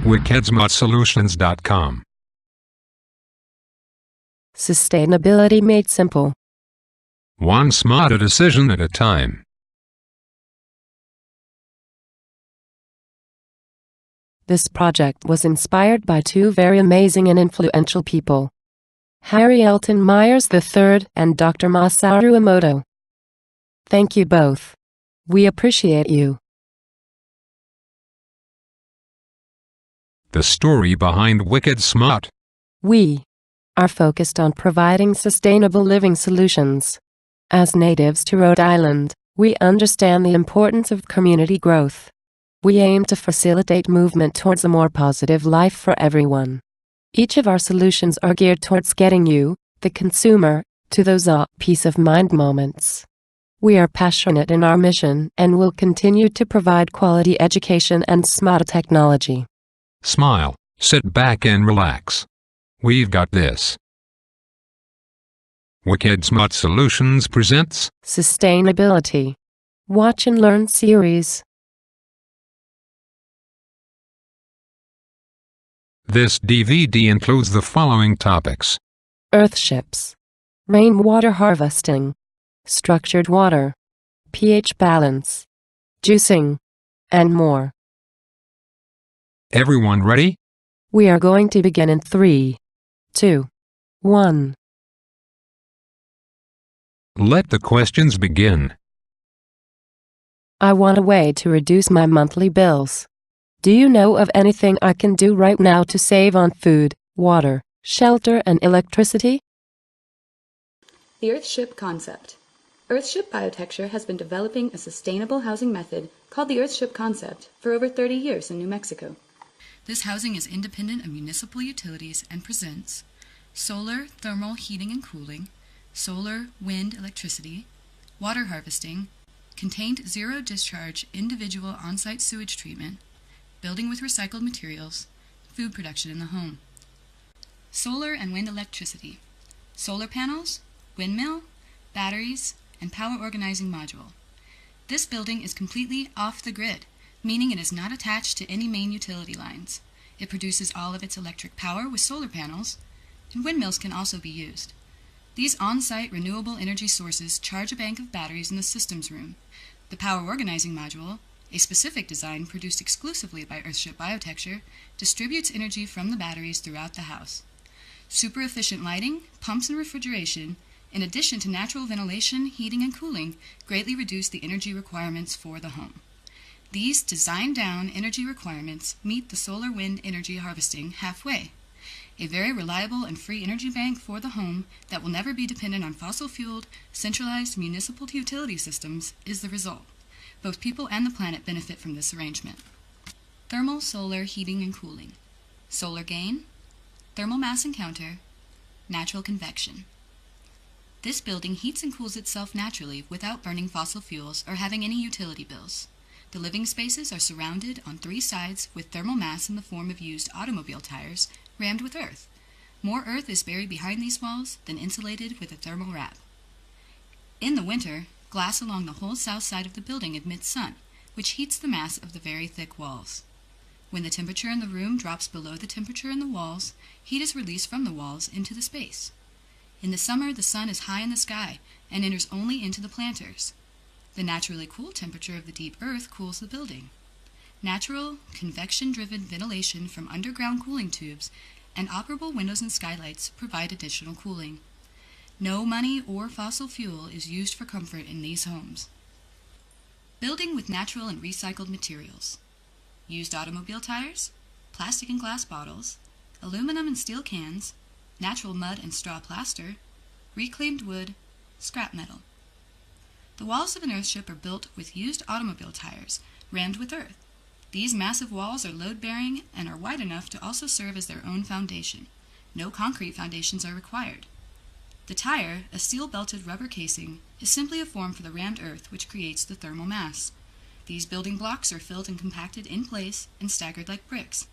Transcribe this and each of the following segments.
Wickedsmahtsolutions.com. Sustainability made simple. One smarter decision at a time. This project was inspired by two very amazing and influential people, Harry Elton Myers III and Dr. Masaru Emoto. Thank you both. We appreciate you. The story behind Wickedsmaht. We are focused on providing sustainable living solutions. As natives to Rhode Island, we understand the importance of community growth. We aim to facilitate movement towards a more positive life for everyone. Each of our solutions are geared towards getting you, the consumer, to those peace-of-mind moments. We are passionate in our mission and will continue to provide quality education and smart technology. Smile, sit back and relax. We've got this. Wickedsmaht Solutions presents Sustainability Watch and Learn series. This DVD includes the following topics: Earthships, rainwater harvesting, structured water, pH balance, juicing, and more. Everyone ready? We are going to begin in 3, 2, 1. Let the questions begin. I want a way to reduce my monthly bills. Do you know of anything I can do right now to save on food, water, shelter, and electricity? The Earthship concept. Earthship Biotecture has been developing a sustainable housing method called the Earthship concept for over 30 years in New Mexico. This housing is independent of municipal utilities and presents solar thermal heating and cooling, solar wind electricity, water harvesting, contained zero discharge individual on-site sewage treatment, building with recycled materials, food production in the home. Solar and wind electricity, solar panels, windmill, batteries, and power organizing module. This building is completely off the grid, meaning it is not attached to any main utility lines. It produces all of its electric power with solar panels, and windmills can also be used. These on-site renewable energy sources charge a bank of batteries in the systems room. The power organizing module, a specific design produced exclusively by Earthship Biotecture, distributes energy from the batteries throughout the house. Super efficient lighting, pumps, and refrigeration, in addition to natural ventilation, heating, and cooling, greatly reduce the energy requirements for the home. These designed-down energy requirements meet the solar wind energy harvesting halfway. A very reliable and free energy bank for the home that will never be dependent on fossil-fueled, centralized municipal utility systems is the result. Both people and the planet benefit from this arrangement. Thermal solar heating and cooling, solar gain, thermal mass encounter, natural convection. This building heats and cools itself naturally without burning fossil fuels or having any utility bills. The living spaces are surrounded on 3 sides with thermal mass in the form of used automobile tires rammed with earth. More earth is buried behind these walls than insulated with a thermal wrap. In the winter, glass along the whole south side of the building admits sun, which heats the mass of the very thick walls. When the temperature in the room drops below the temperature in the walls, heat is released from the walls into the space. In the summer, the sun is high in the sky and enters only into the planters. The naturally cool temperature of the deep earth cools the building. Natural, convection-driven ventilation from underground cooling tubes and operable windows and skylights provide additional cooling. No money or fossil fuel is used for comfort in these homes. Building with natural and recycled materials. Used automobile tires, plastic and glass bottles, aluminum and steel cans, natural mud and straw plaster, reclaimed wood, scrap metal. The walls of an earthship are built with used automobile tires rammed with earth. These massive walls are load-bearing and are wide enough to also serve as their own foundation. No concrete foundations are required. The tire, a steel-belted rubber casing, is simply a form for the rammed earth which creates the thermal mass. These building blocks are filled and compacted in place and staggered like bricks.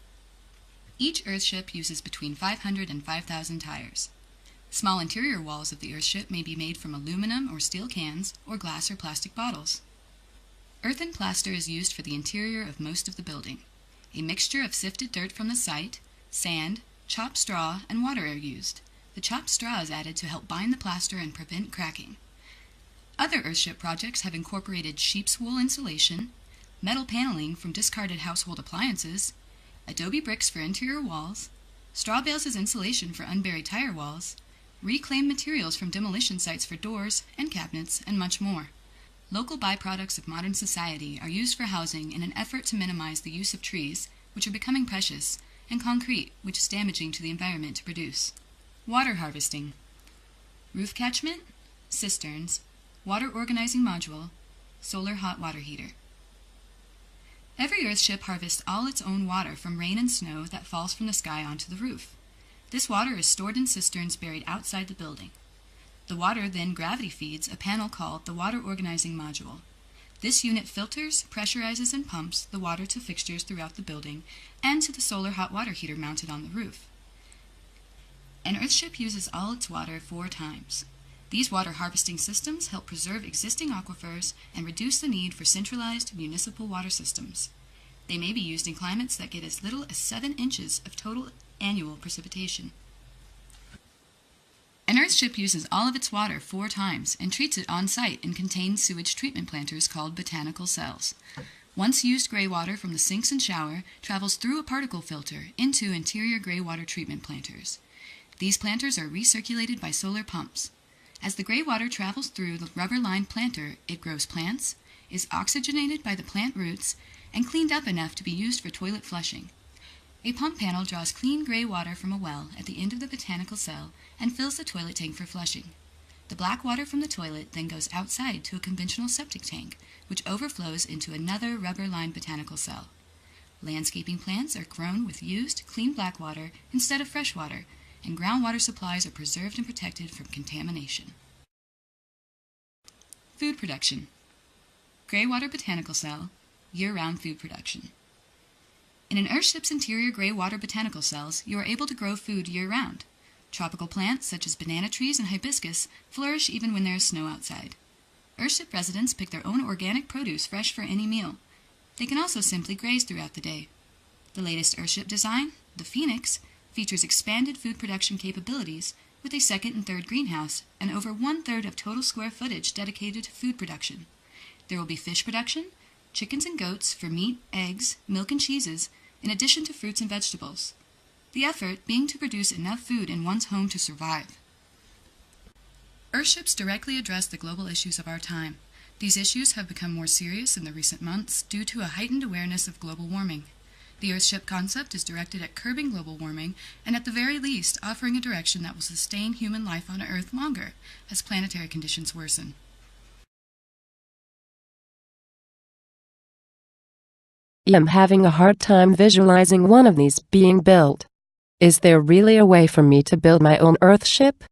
Each earthship uses between 500 and 5,000 tires. Small interior walls of the earthship may be made from aluminum or steel cans or glass or plastic bottles. Earthen plaster is used for the interior of most of the building. A mixture of sifted dirt from the site, sand, chopped straw, and water are used. The chopped straw is added to help bind the plaster and prevent cracking. Other earthship projects have incorporated sheep's wool insulation, metal paneling from discarded household appliances, adobe bricks for interior walls, straw bales as insulation for unburied tire walls, reclaimed materials from demolition sites for doors and cabinets, and much more. Local byproducts of modern society are used for housing in an effort to minimize the use of trees, which are becoming precious, and concrete, which is damaging to the environment to produce. Water harvesting. Roof catchment, cisterns, water organizing module, solar hot water heater. Every earthship harvests all its own water from rain and snow that falls from the sky onto the roof. This water is stored in cisterns buried outside the building. The water then gravity feeds a panel called the water organizing module. This unit filters, pressurizes, and pumps the water to fixtures throughout the building and to the solar hot water heater mounted on the roof. An earthship uses all its water 4 times. These water harvesting systems help preserve existing aquifers and reduce the need for centralized municipal water systems. They may be used in climates that get as little as 7 inches of total annual precipitation. An earthship uses all of its water 4 times and treats it on-site in contained sewage treatment planters called botanical cells. Once used gray water from the sinks and shower travels through a particle filter into interior gray water treatment planters. These planters are recirculated by solar pumps. As the gray water travels through the rubber-lined planter, it grows plants, is oxygenated by the plant roots, and cleaned up enough to be used for toilet flushing. A pump panel draws clean gray water from a well at the end of the botanical cell and fills the toilet tank for flushing. The black water from the toilet then goes outside to a conventional septic tank, which overflows into another rubber-lined botanical cell. Landscaping plants are grown with used, clean black water instead of fresh water, and groundwater supplies are preserved and protected from contamination. Food production. Gray water botanical cell, year-round food production. In an earthship's interior gray water botanical cells, you are able to grow food year-round. Tropical plants, such as banana trees and hibiscus, flourish even when there is snow outside. Earthship residents pick their own organic produce fresh for any meal. They can also simply graze throughout the day. The latest earthship design, the Phoenix, features expanded food production capabilities with a 2nd and 3rd greenhouse and over 1/3 of total square footage dedicated to food production. There will be fish production, chickens and goats for meat, eggs, milk, and cheeses, in addition to fruits and vegetables. The effort being to produce enough food in one's home to survive. Earthships directly address the global issues of our time. These issues have become more serious in the recent months due to a heightened awareness of global warming. The Earthship concept is directed at curbing global warming and at the very least offering a direction that will sustain human life on Earth longer as planetary conditions worsen. I'm having a hard time visualizing one of these being built. Is there really a way for me to build my own Earthship?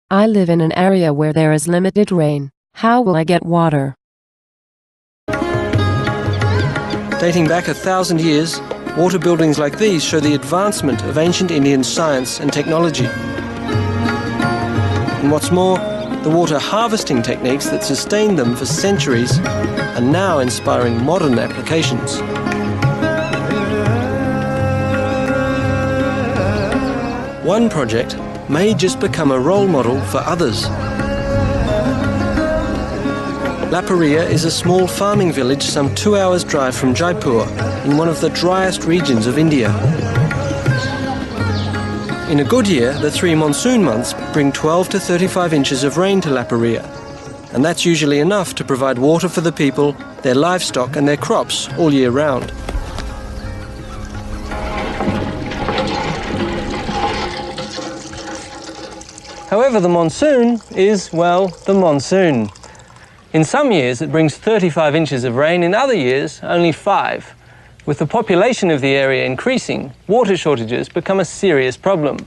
I live in an area where there is limited rain. How will I get water? Dating back 1,000 years, water buildings like these show the advancement of ancient Indian science and technology. And what's more, the water harvesting techniques that sustained them for centuries are now inspiring modern applications. One project may just become a role model for others. Laparia is a small farming village some 2 hours' drive from Jaipur, in one of the driest regions of India. In a good year, the 3 monsoon months bring 12 to 35 inches of rain to Laparia, and that's usually enough to provide water for the people, their livestock and their crops all year round. However, the monsoon is, well, the monsoon. In some years it brings 35 inches of rain, in other years only 5. With the population of the area increasing, water shortages become a serious problem.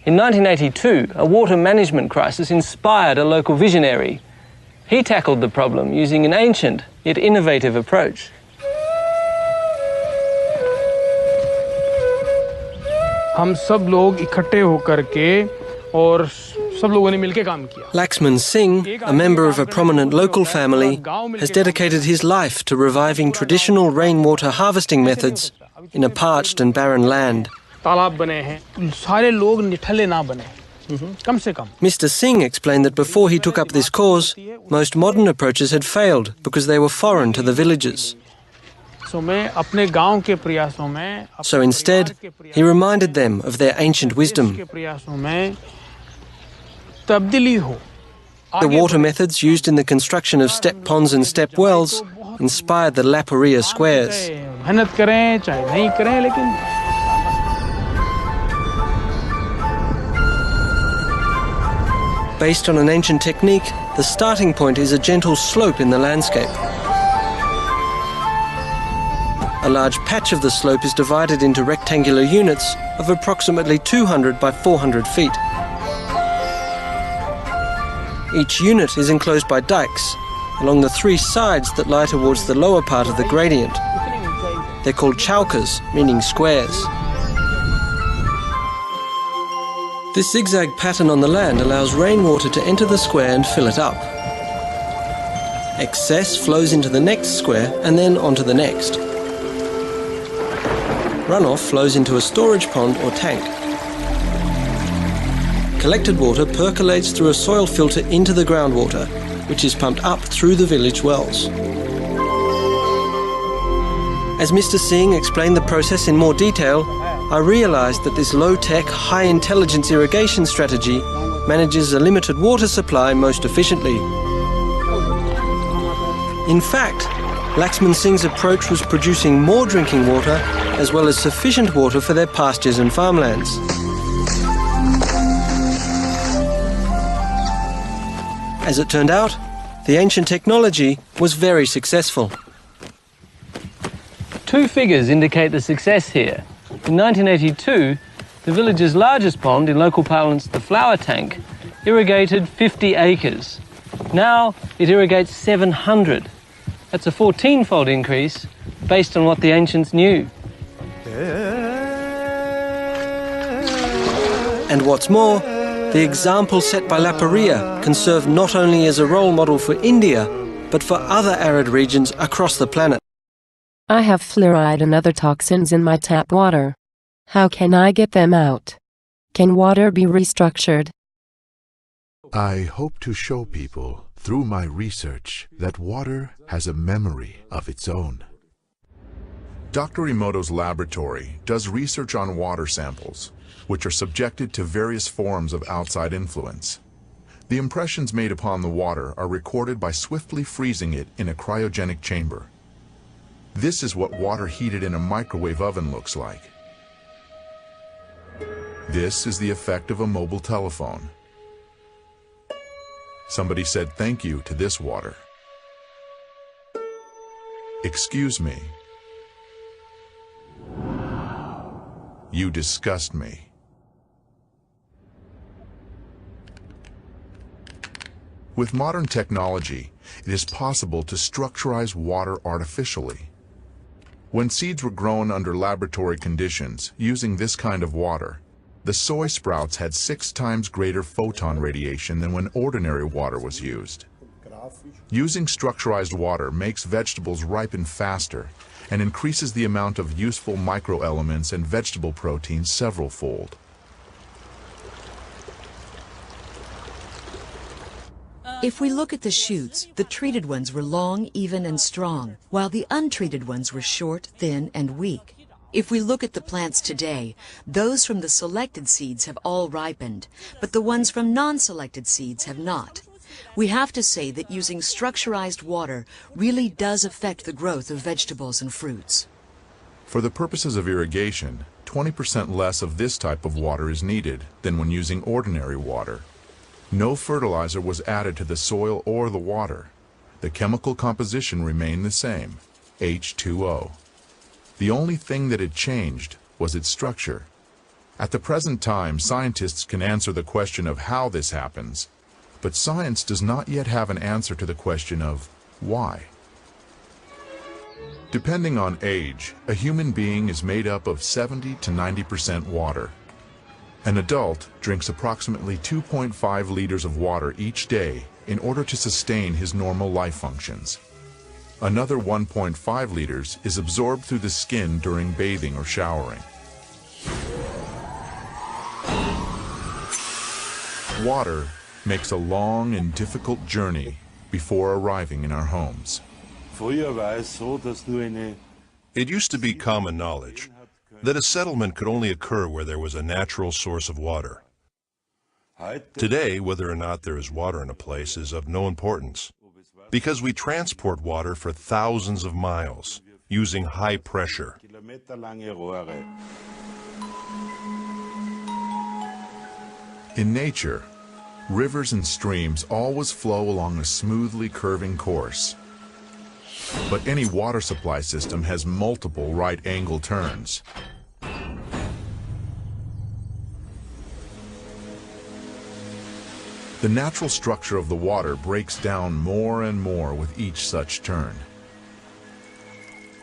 In 1982, a water management crisis inspired a local visionary. He tackled the problem using an ancient yet innovative approach. हम सब लोग इकट्ठे होकर के और सब लोगों ने मिलकर काम किया. Laxman Singh, a member of a prominent local family, has dedicated his life to reviving traditional rainwater harvesting methods in a parched and barren land. तालाब बने हैं, सारे लोग निठल्ले ना बने, कम से कम. Mr. Singh explained that before he took up this cause, most modern approaches had failed because they were foreign to the villagers. So मैं अपने गांव के प्रयासों में, So instead, he reminded them of their ancient wisdom. के प्रयासों में तब्दीली हो. The water methods used in the construction of step ponds and step wells inspired the Laparia squares. मेहनत करें चाहे नहीं करें, लेकिन Based on an ancient technique, the starting point is a gentle slope in the landscape. A large patch of the slope is divided into rectangular units of approximately 200 by 400 feet. Each unit is enclosed by dikes along the 3 sides that lie towards the lower part of the gradient. They're called chaukas, meaning squares. This zigzag pattern on the land allows rainwater to enter the square and fill it up. Excess flows into the next square and then onto the next. Runoff flows into a storage pond or tank. Collected water percolates through a soil filter into the groundwater, which is pumped up through the village wells. As Mr. Singh explained the process in more detail, I realised that this low-tech, high-intelligence irrigation strategy manages a limited water supply most efficiently. In fact, Laxman Singh's approach was producing more drinking water as well as sufficient water for their pastures and farmlands. As it turned out, the ancient technology was very successful. 2 figures indicate the success here. In 1982, the village's largest pond, in local parlance the flower tank, irrigated 50 acres. Now it irrigates 700. That's a 14-fold increase based on what the ancients knew. And what's more, the example set by Laparia can serve not only as a role model for India, but for other arid regions across the planet. I have fluoride and other toxins in my tap water. How can I get them out? Can water be restructured? I hope to show people through my research that water has a memory of its own. Dr. Emoto's laboratory does research on water samples, which are subjected to various forms of outside influence. The impressions made upon the water are recorded by swiftly freezing it in a cryogenic chamber. This is what water heated in a microwave oven looks like. This is the effect of a mobile telephone. Somebody said thank you to this water. Excuse me. You disgust me. With modern technology, it is possible to structurize water artificially. When seeds were grown under laboratory conditions using this kind of water, the soy sprouts had 6 times greater photon radiation than when ordinary water was used. Using structurized water makes vegetables ripen faster and increases the amount of useful microelements and vegetable proteins several-fold. If we look at the shoots, the treated ones were long, even, and strong, while the untreated ones were short, thin, and weak. If we look at the plants today, those from the selected seeds have all ripened, but the ones from non-selected seeds have not. We have to say that using structurized water really does affect the growth of vegetables and fruits. For the purposes of irrigation, 20% less of this type of water is needed than when using ordinary water. No fertilizer was added to the soil or the water. The chemical composition remained the same, H2O. The only thing that had changed was its structure. At the present time, scientists can answer the question of how this happens, but science does not yet have an answer to the question of why. Depending on age, a human being is made up of 70 to 90% water. An adult drinks approximately 2.5 liters of water each day in order to sustain his normal life functions. Another 1.5 liters is absorbed through the skin during bathing or showering. Water makes a long and difficult journey before arriving in our homes. It used to be common knowledge that a settlement could only occur where there was a natural source of water. Today, whether or not there is water in a place is of no importance, because we transport water for thousands of miles using high pressure. In nature, rivers and streams always flow along a smoothly curving course. But any water supply system has multiple right-angle turns. The natural structure of the water breaks down more and more with each such turn.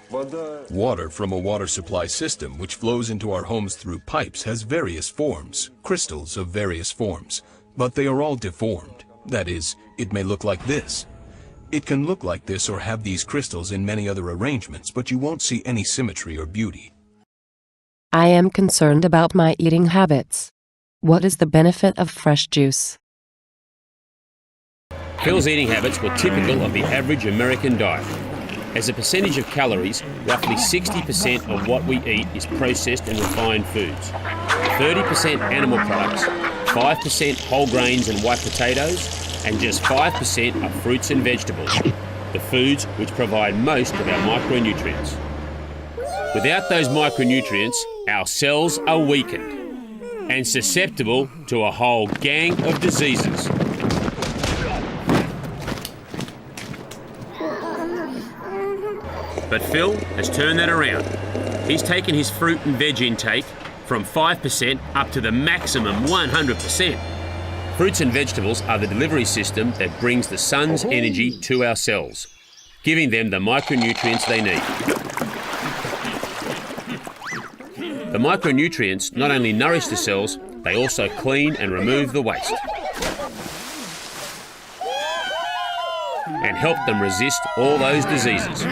Water from a water supply system which flows into our homes through pipes has various forms, crystals of various forms, but they are all deformed. That is, it may look like this. It can look like this or have these crystals in many other arrangements, but you won't see any symmetry or beauty. I am concerned about my eating habits. What is the benefit of fresh juice? Phil's eating habits were typical of the average American diet. As a percentage of calories, roughly 60% of what we eat is processed and refined foods, 30% animal products, 5% whole grains and white potatoes, and just 5% are fruits and vegetables, the foods which provide most of our micronutrients. Without those micronutrients, our cells are weakened and susceptible to a whole gang of diseases. But Phil has turned that around. He's taken his fruit and veg intake from 5% up to the maximum 100%. Fruits and vegetables are the delivery system that brings the sun's energy to our cells, giving them the micronutrients they need. The micronutrients not only nourish the cells, they also clean and remove the waste and help them resist all those diseases.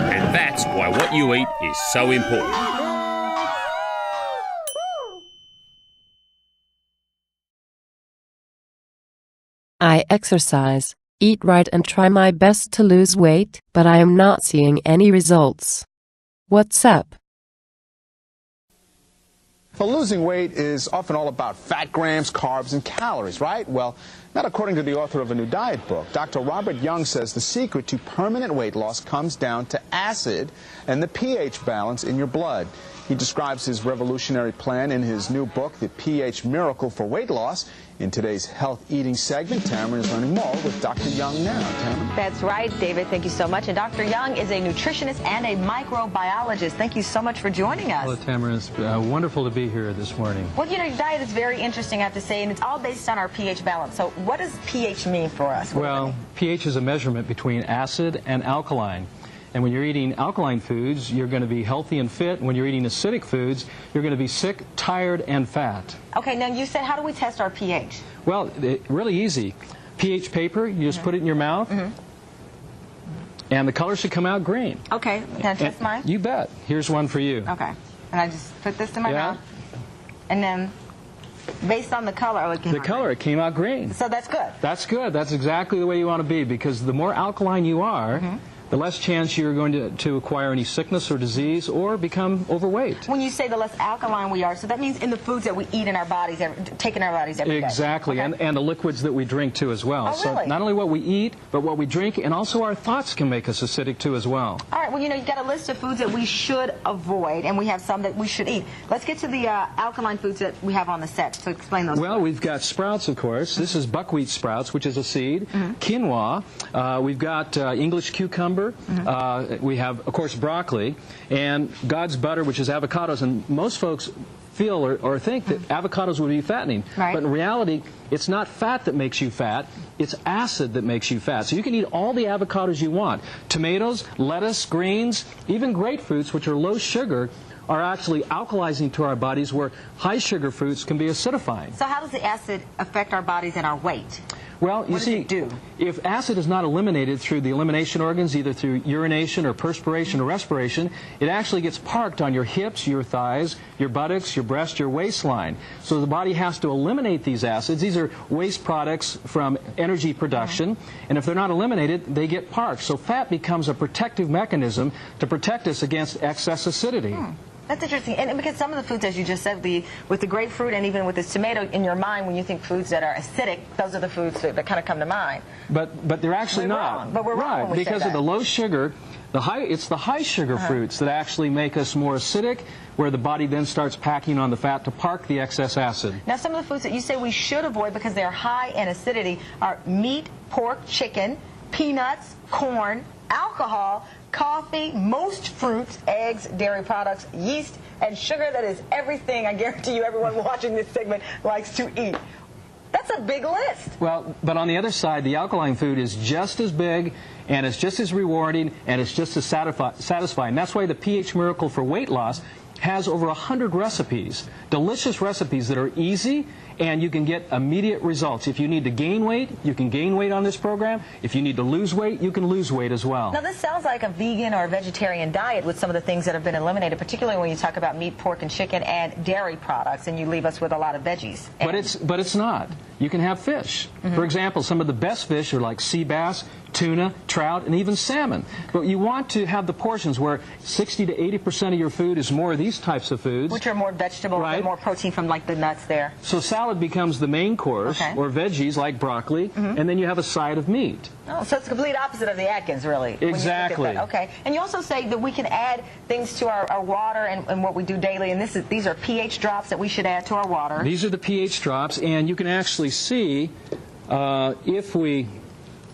And that's why what you eat is so important. I exercise, eat right and try my best to lose weight, but I am not seeing any results. What's up? Well, losing weight is often all about fat grams, carbs, and calories, right? Well, not according to the author of a new diet book. Dr. Robert Young says the secret to permanent weight loss comes down to acid and the pH balance in your blood. He describes his revolutionary plan in his new book, The pH Miracle for Weight Loss. In today's Health Eating segment, Tamara is learning more with Dr. Young now. Tamara? That's right, David. Thank you so much. And Dr. Young is a nutritionist and a microbiologist. Thank you so much for joining us. Hello, Tamara. It's wonderful to be here this morning. Well, you know, your diet is very interesting, I have to say, and it's all based on our pH balance. So what does pH mean for us? Well, pH is a measurement between acid and alkaline. And when you're eating alkaline foods, you're going to be healthy and fit. When you're eating acidic foods, you're going to be sick, tired, and fat. Okay, now you said, how do we test our pH? Well, really easy. pH paper, you just put it in your mouth, and the color should come out green. Okay, can I test mine? You bet. Here's one for you. Okay, and I just put this in my mouth, and then based on the color, it came out green. So that's good? That's good. That's exactly the way you want to be, because the more alkaline you are, the less chance you're going to acquire any sickness or disease or become overweight. When you say the less alkaline we are, so that means in the foods that we eat in our bodies, take in our bodies every day. Exactly, and the liquids that we drink too as well. Oh, really? So not only what we eat, but what we drink, and also our thoughts can make us acidic too as well. All right, well, you know, you've got a list of foods that we should avoid, and we have some that we should eat. Let's get to the alkaline foods that we have on the set, so explain those. Well, we've got sprouts, of course. This is buckwheat sprouts, which is a seed. Quinoa. We've got English cucumber. We have, of course, broccoli, and God's butter, which is avocados. And most folks feel or think that avocados would be fattening. Right. But in reality, it's not fat that makes you fat. It's acid that makes you fat. So you can eat all the avocados you want. Tomatoes, lettuce, greens, even grapefruits, which are low sugar, are actually alkalizing to our bodies, where high sugar fruits can be acidifying. So how does the acid affect our bodies and our weight? Well, you see, if acid is not eliminated through the elimination organs, either through urination or perspiration or respiration, it actually gets parked on your hips, your thighs, your buttocks, your breast, your waistline. So the body has to eliminate these acids. These are waste products from energy production, and if they're not eliminated, they get parked. So fat becomes a protective mechanism to protect us against excess acidity. That's interesting, and because some of the foods, as you just said, with the grapefruit and even with this tomato, in your mind, when you think foods that are acidic, those are the foods that kind of come to mind. But they're actually not. But we're wrong when we say because that. of the low sugar, it's the high sugar fruits that actually make us more acidic, where the body then starts packing on the fat to park the excess acid. Now, some of the foods that you say we should avoid because they're high in acidity are meat, pork, chicken, peanuts, corn, alcohol, coffee, most fruits, eggs, dairy products, yeast, and sugar. That is everything, I guarantee you, everyone watching this segment likes to eat. That's a big list. Well, but on the other side, the alkaline food is just as big, and it's just as rewarding, and it's just as satisfying. That's why the pH Miracle for Weight Loss has over 100 recipes, delicious recipes that are easy, and you can get immediate results. If you need to gain weight, you can gain weight on this program. If you need to lose weight, you can lose weight as well. Now, this sounds like a vegan or a vegetarian diet with some of the things that have been eliminated, particularly when you talk about meat, pork, and chicken, and dairy products, and you leave us with a lot of veggies. But it's not. You can have fish. For example, some of the best fish are like sea bass, tuna, trout, and even salmon. But you want to have the portions where 60 to 80% of your food is more of these types of foods. Which are more vegetables and more protein from like the nuts there. So salad becomes the main course, or veggies like broccoli, and then you have a side of meat. Oh, so it's the complete opposite of the Atkins, really. Exactly. Okay. And you also say that we can add things to our water and what we do daily, and these are pH drops that we should add to our water. These are the pH drops, and you can actually see if we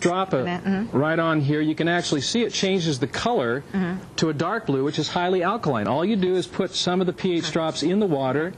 drop it right on here, you can actually see it changes the color to a dark blue, which is highly alkaline. All you do is put some of the pH drops in the water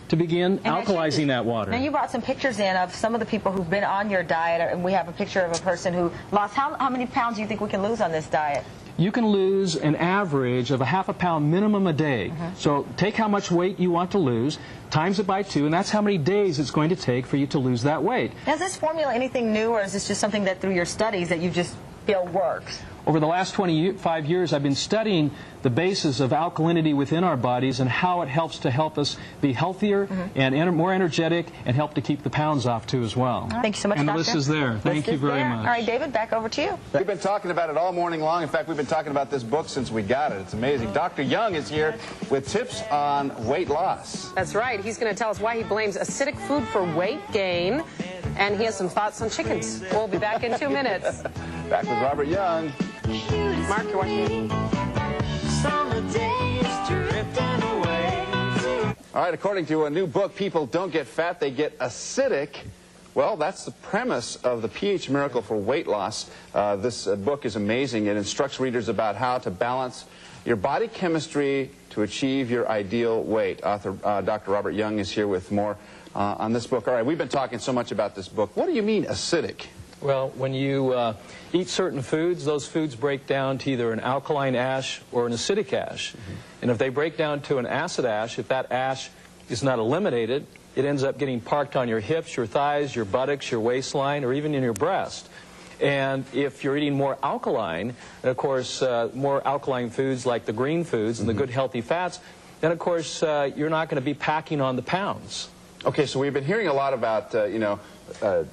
to begin alkalizing that water. Now, you brought some pictures in of some of the people who've been on your diet, and we have a picture of a person who lost, how many pounds do you think we can lose on this diet? You can lose an average of a ½ pound minimum a day. So take how much weight you want to lose, times it by 2, and that's how many days it's going to take for you to lose that weight. Now, is this formula anything new, or is this just something that through your studies that you just feel works? Over the last 25 years, I've been studying the basis of alkalinity within our bodies and how it helps us be healthier and more energetic and help to keep the pounds off, too, as well. Thank you so much, and Doctor. the list is there. Thank you very much. All right, David, back over to you. We've been talking about it all morning long. In fact, we've been talking about this book since we got it. It's amazing. Dr. Young is here with tips on weight loss. That's right. He's going to tell us why he blames acidic food for weight gain, and he has some thoughts on chickens. We'll be back in 2 minutes. Back with Robert Young. Mark, you're watching. Summer days drifting away. All right, according to a new book, people don't get fat, they get acidic. Well, that's the premise of the pH Miracle for Weight Loss. This book is amazing. It instructs readers about how to balance your body chemistry to achieve your ideal weight. Author Dr. Robert Young is here with more on this book. All right, we've been talking so much about this book. What do you mean acidic? Well, when you eat certain foods, those foods break down to either an alkaline ash or an acidic ash. And if they break down to an acid ash, if that ash is not eliminated, it ends up getting parked on your hips, your thighs, your buttocks, your waistline, or even in your breast. And if you're eating more alkaline, and of course more alkaline foods like the green foods and the good healthy fats, then of course you're not going to be packing on the pounds. Okay, so we've been hearing a lot about, you know,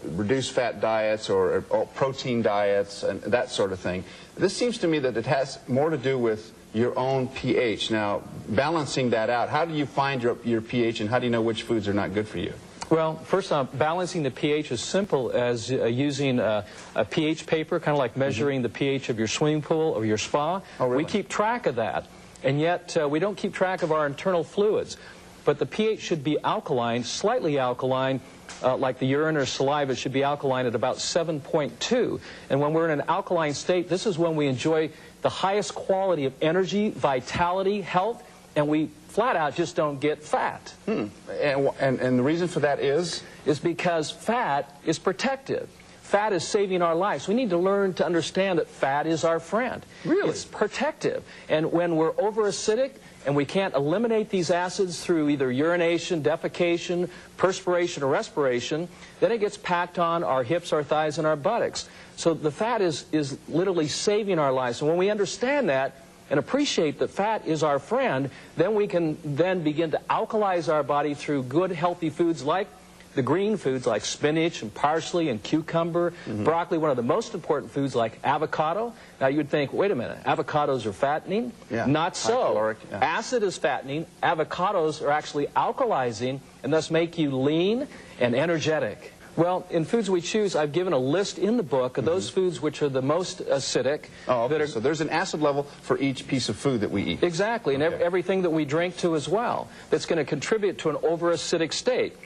reduced fat diets or protein diets and that sort of thing. This seems to me that it has more to do with your own pH. Now, balancing that out, how do you find your pH and how do you know which foods are not good for you? Well, first off, balancing the pH is simple as using a pH paper, kind of like measuring the pH of your swimming pool or your spa. Oh, really? We keep track of that, and yet we don't keep track of our internal fluids. But the pH should be alkaline, slightly alkaline, like the urine or saliva should be alkaline at about 7.2. And when we're in an alkaline state, this is when we enjoy the highest quality of energy, vitality, health, and we flat out just don't get fat. And the reason for that is? Is because fat is protective. Fat is saving our lives. We need to learn to understand that fat is our friend. Really? It's protective. And when we're over-acidic, and we can't eliminate these acids through either urination, defecation, perspiration, or respiration, then it gets packed on our hips, our thighs, and our buttocks. So the fat is literally saving our lives. And when we understand that and appreciate that fat is our friend, then we can then begin to alkalize our body through good, healthy foods like the green foods like spinach and parsley and cucumber, broccoli, one of the most important foods like avocado. Now you'd think, wait a minute, avocados are fattening? Yeah. Not so. Caloric, yeah. Acid is fattening. Avocados are actually alkalizing and thus make you lean and energetic. Well, in foods we choose, I've given a list in the book of those foods which are the most acidic. Oh, okay. So there's an acid level for each piece of food that we eat. Exactly, and everything that we drink too as well. That's going to contribute to an over-acidic state.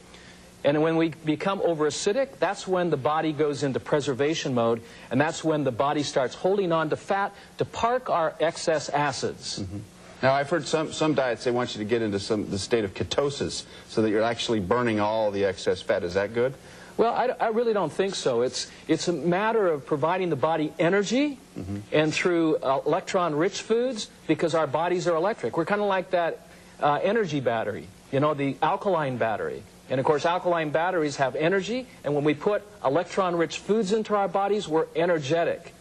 And when we become over-acidic, that's when the body goes into preservation mode, and that's when the body starts holding on to fat to park our excess acids. Now, I've heard some diets, they want you to get into the state of ketosis so that you're actually burning all the excess fat. Is that good? Well, I really don't think so. It's a matter of providing the body energy, and through electron-rich foods, because our bodies are electric. We're kind of like that energy battery, you know, the alkaline battery. And of course, alkaline batteries have energy, and when we put electron-rich foods into our bodies, we're energetic.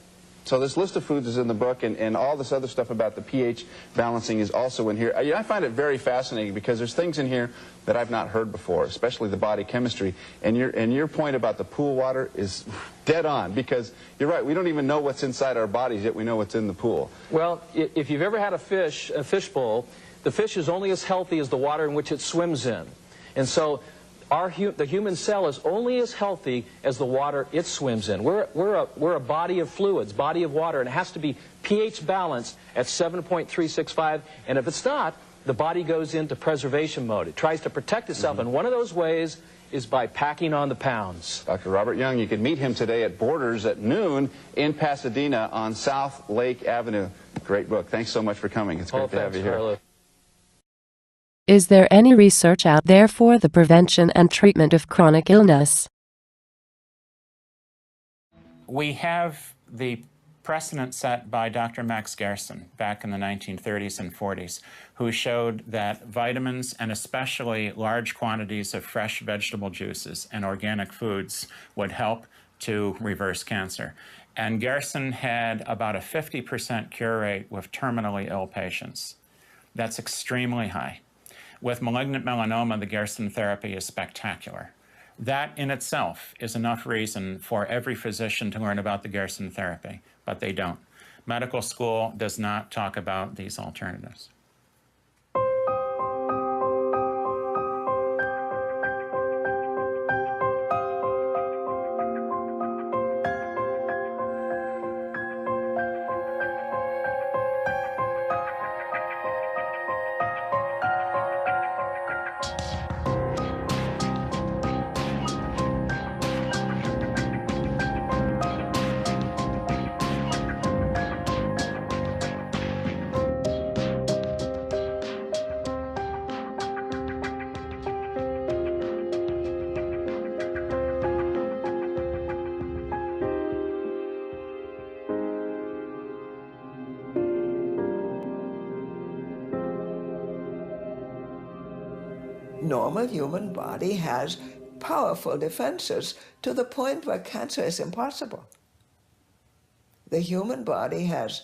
So this list of foods is in the book, and all this other stuff about the pH balancing is also in here. I find it very fascinating because there's things in here that I've not heard before, especially the body chemistry. And your point about the pool water is dead on, because you're right, we don't even know what's inside our bodies, yet we know what's in the pool. Well, if you've ever had a fish bowl, the fish is only as healthy as the water in which it swims in. And so the human cell is only as healthy as the water it swims in. We're a body of fluids, body of water, and it has to be pH balanced at 7.365. And if it's not, the body goes into preservation mode. It tries to protect itself, and one of those ways is by packing on the pounds. Dr. Robert Young, you can meet him today at Borders at noon in Pasadena on South Lake Avenue. Great book. Thanks so much for coming. It's great to have you here. Carlo. Is there any research out there for the prevention and treatment of chronic illness? We have the precedent set by Dr. Max Gerson back in the 1930s and 40s, who showed that vitamins and especially large quantities of fresh vegetable juices and organic foods would help to reverse cancer. And Gerson had about a 50% cure rate with terminally ill patients. That's extremely high. With malignant melanoma, the Gerson therapy is spectacular. That in itself is enough reason for every physician to learn about the Gerson therapy, but they don't. Medical school does not talk about these alternatives. normal human body has powerful defenses to the point where cancer is impossible. The human body has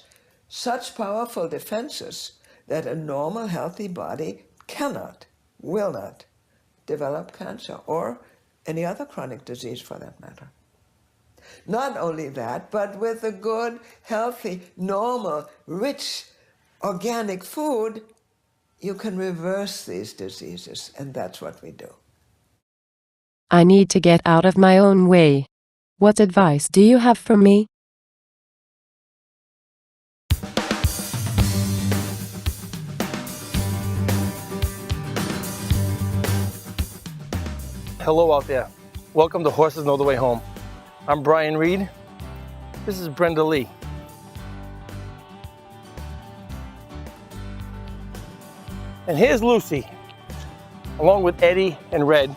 such powerful defenses that a normal, healthy body cannot, will not develop cancer or any other chronic disease for that matter. Not only that, but with a good, healthy, normal, rich, organic food, you can reverse these diseases, and that's what we do. I need to get out of my own way. What advice do you have for me? Hello out there. Welcome to Horses Know the Way Home. I'm Brian Reed. This is Brenda Lee. And here's Lucy, along with Eddie and Red.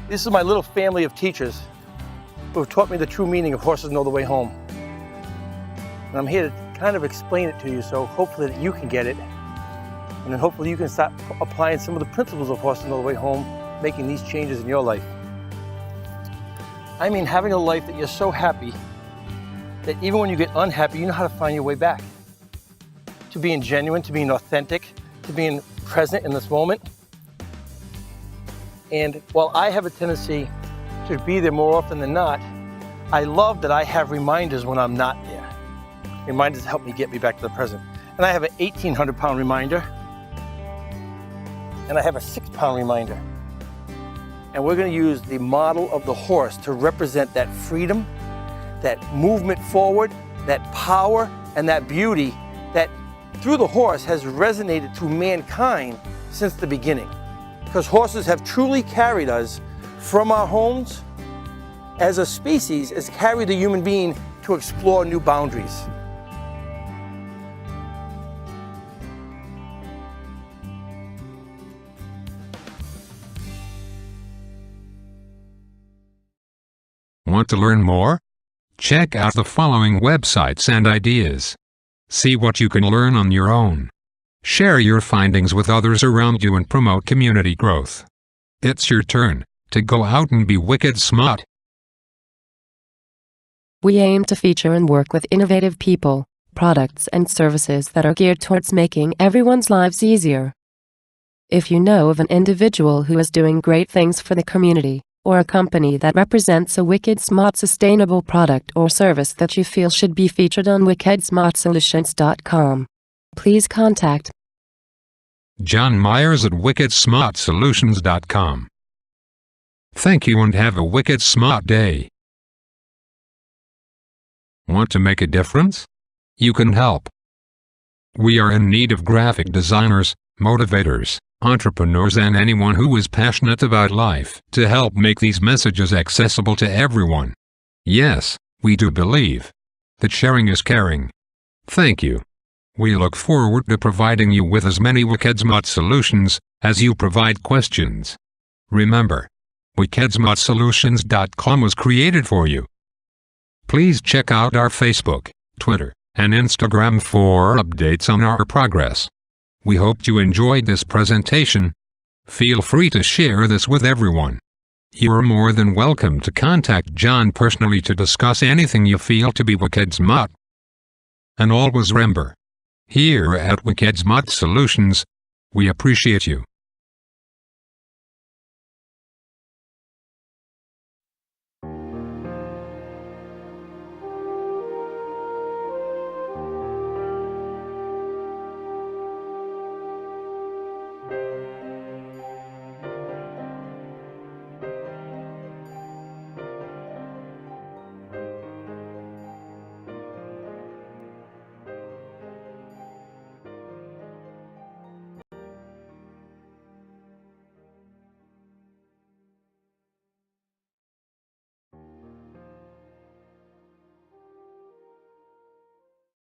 This is my little family of teachers who have taught me the true meaning of Horses Know the Way Home. And I'm here to kind of explain it to you, so hopefully that you can get it. And then hopefully you can start applying some of the principles of Horses Know the Way Home, making these changes in your life. I mean, having a life that you're so happy that even when you get unhappy, you know how to find your way back. To being genuine, to being authentic, to being present in this moment. And while I have a tendency to be there more often than not, I love that I have reminders when I'm not there. Reminders help me get me back to the present. And I have an 1,800-pound reminder, and I have a 6-pound reminder. And we're going to use the model of the horse to represent that freedom, that movement forward, that power, and that beauty that through the horse has resonated through mankind since the beginning. Because horses have truly carried us from our homes as a species, has carried the human being to explore new boundaries. Want to learn more? Check out the following websites and ideas. See what you can learn on your own. Share your findings with others around you and promote community growth. It's your turn to go out and be wicked smart. We aim to feature and work with innovative people, products and services that are geared towards making everyone's lives easier. If you know of an individual who is doing great things for the community, or a company that represents a Wickedsmaht sustainable product or service that you feel should be featured on wickedsmartsolutions.com, please contact John Myers at wickedsmartsolutions.com. Thank you and have a wicked smart day. Want to make a difference? You can help. We are in need of graphic designers, motivators, entrepreneurs and anyone who is passionate about life to help make these messages accessible to everyone. Yes, we do believe that sharing is caring. Thank you. We look forward to providing you with as many Wickedsmaht solutions as you provide questions. Remember, Wickedsmartsolutions.com was created for you. Please check out our Facebook, Twitter, and Instagram for updates on our progress. We hope you enjoyed this presentation. Feel free to share this with everyone. You are more than welcome to contact John personally to discuss anything you feel to be Wickedsmaht. And always remember, here at Wickedsmaht Solutions, we appreciate you.